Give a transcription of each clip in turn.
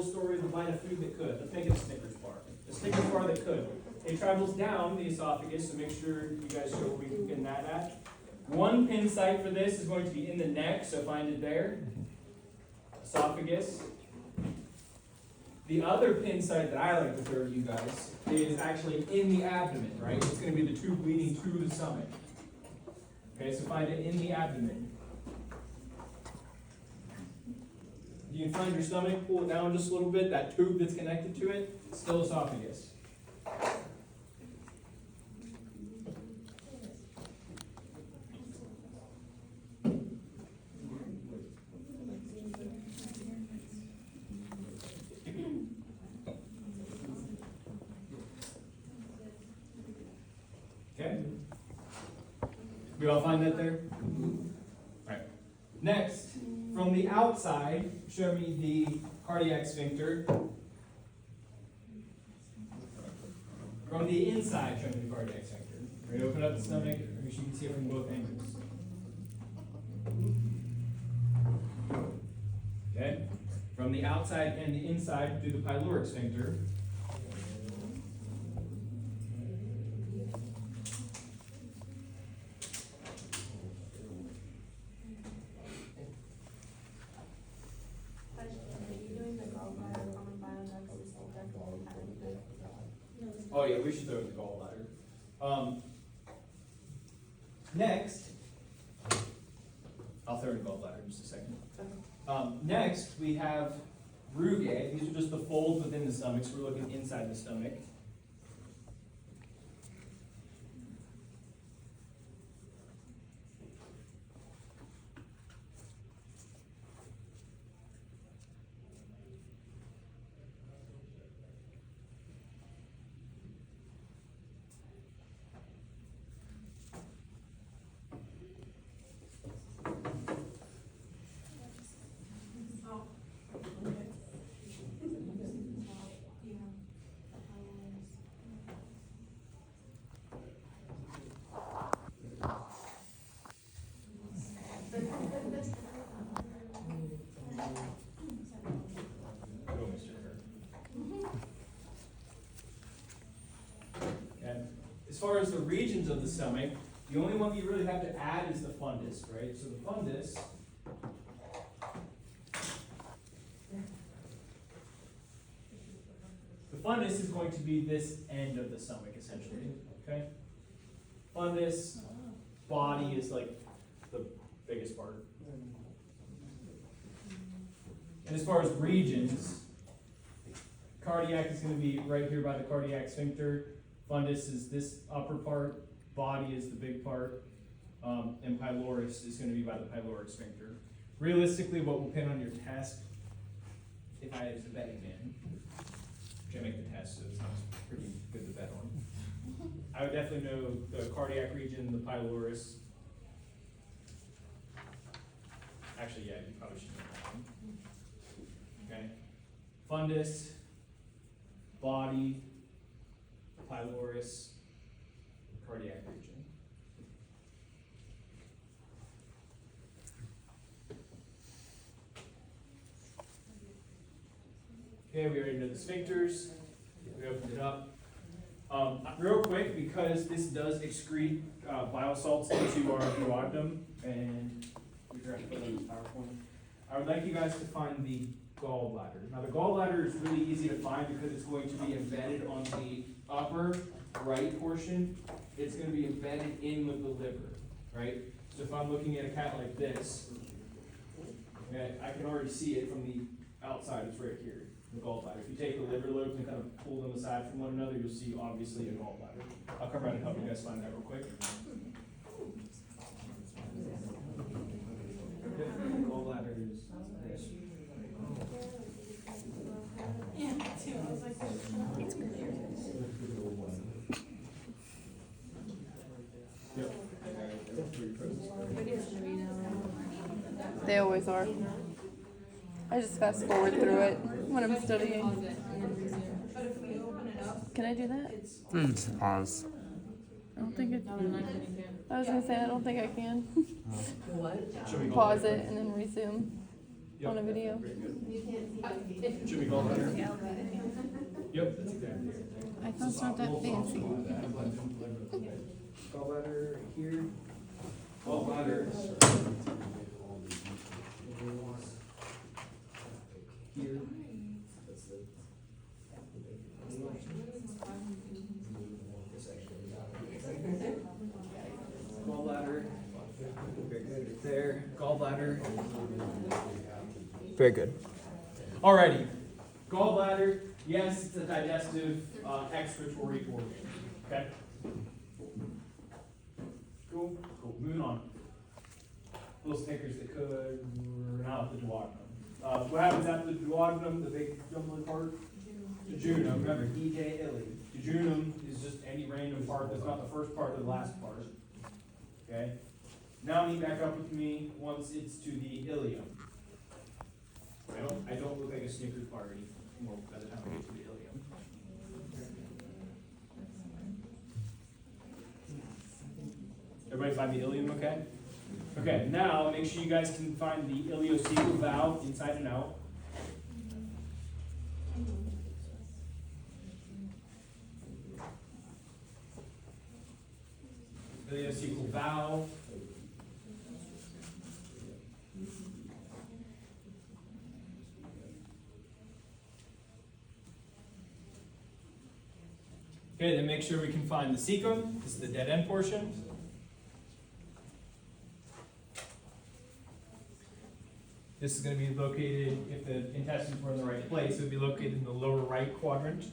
story of the bite of food that could. Let's make it a Snickers bar. A Snickers bar that could. It travels down the esophagus, so make sure you guys show where we can pin that at. One pin site for this is going to be in the neck, so find it there. Esophagus. The other pin site that I like to throw to you guys is actually in the abdomen, right? It's going to be the tube leading to the stomach. Okay, so find it in the abdomen. You can find your stomach, pull it down just a little bit, that tube that's connected to it, still esophagus. Okay? We all find that there? Alright. Next, from the outside, show me the cardiac sphincter. From the inside, show me the cardiac sphincter. We're going to open up the stomach, make sure you can see it from both angles. Okay? From the outside and the inside, do the pyloric sphincter. Oh yeah, we should throw it the gallbladder. Next, I'll throw in the gallbladder in just a second. Next, we have rugae. These are just the folds within the stomach, so we're looking inside the stomach. As far as the regions of the stomach, the only one you really have to add is the fundus, right? So the fundus is going to be this end of the stomach, essentially, okay? Fundus, body is like the biggest part. And as far as regions, cardiac is going to be right here by the cardiac sphincter. Fundus is this upper part, body is the big part, and pylorus is going to be by the pyloric sphincter. Realistically, what we'll pin on your test, if I was a betting man, which I make the test, so it sounds pretty good to bet on. I would definitely know the cardiac region, the pylorus. Actually, yeah, you probably should know that one. Okay. Fundus, body, pylorus, cardiac region. Okay, we already know the sphincters. We opened it up. Real quick, because this does excrete bile salts into our duodenum, and we forgot to put it on the PowerPoint. I would like you guys to find the gallbladder. Now the gallbladder is really easy to find because it's going to be embedded on the upper right portion. It's going to be embedded in with the liver, right? So if I'm looking at a cat like this, okay, I can already see it from the outside. It's right here, the gallbladder. If you take the liver lobes and kind of pull them aside from one another, you'll see obviously a gallbladder. I'll come around and help you guys find that real quick. Gallbladder is this. Yeah, too. I was like, it's clear. They always are. I just fast forward through it when I'm studying. Can I do that? Just pause. I don't think it. I was gonna say I don't think I can. What? Should we go Pause there? it and then resume. on a video. Very good. Should be gallbladder. Yep, that's exactly it. I thought it's not that fancy. Gallbladder here. Gallbladder. Here. Gallbladder. Very good. Right there. Gallbladder. Very good. Alrighty. Gallbladder. Yes, it's a digestive excretory organ. Okay. Cool. Cool. Moving on. Little stickers that could. We're now at the duodenum. What happens after the duodenum? The big jumbling part. Jejunum. Remember, DJ Illy. Jejunum is just any random part that's not the first part or the last part. Okay. Now meet back up with me once it's to the ileum. I don't look like a Snickers bar anymore by the time I get to the ileum. Everybody find the ileum okay? Okay, now make sure you guys can find the ileocecal valve inside and out. Ileocecal valve. Okay, then make sure we can find the cecum. This is the dead end portion. This is going to be located, if the intestines were in the right place, it would be located in the lower right quadrant.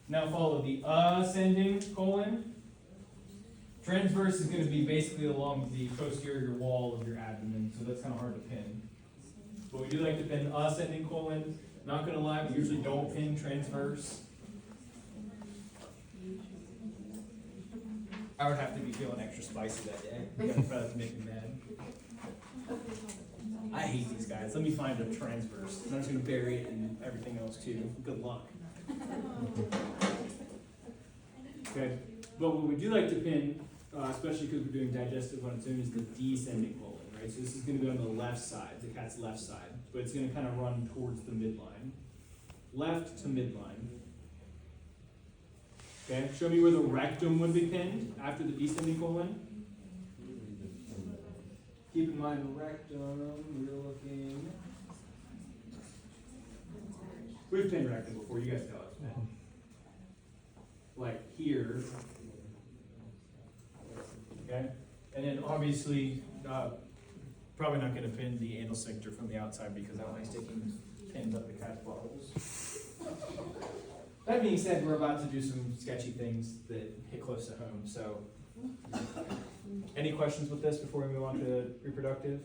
Now follow the ascending colon. Transverse is going to be basically along the posterior wall of your abdomen, so that's kind of hard to pin. But we do like to pin ascending colon. Not going to lie, we usually don't pin transverse. I would have to be feeling extra spicy that day. You guys probably have to make me mad. I hate these guys. Let me find a transverse. I'm just going to bury it in everything else too. Good luck. Okay, but what we do like to pin, especially because we're doing digestive on its own, is the descending colon, right? So this is going to be on the left side, the cat's left side, but it's going to kind of run towards the midline. Left to midline. Okay, show me where the rectum would be pinned after the descending colon. Keep in mind the rectum, we're looking. We've pinned rectum before, you guys know it's pinned. Like here. Okay, and then obviously, probably not going to pin the anal sphincter from the outside because I don't like sticking pins up the cat's buttholes. That being said, we're about to do some sketchy things that hit close to home, so. Any questions with this before we move on to reproductive?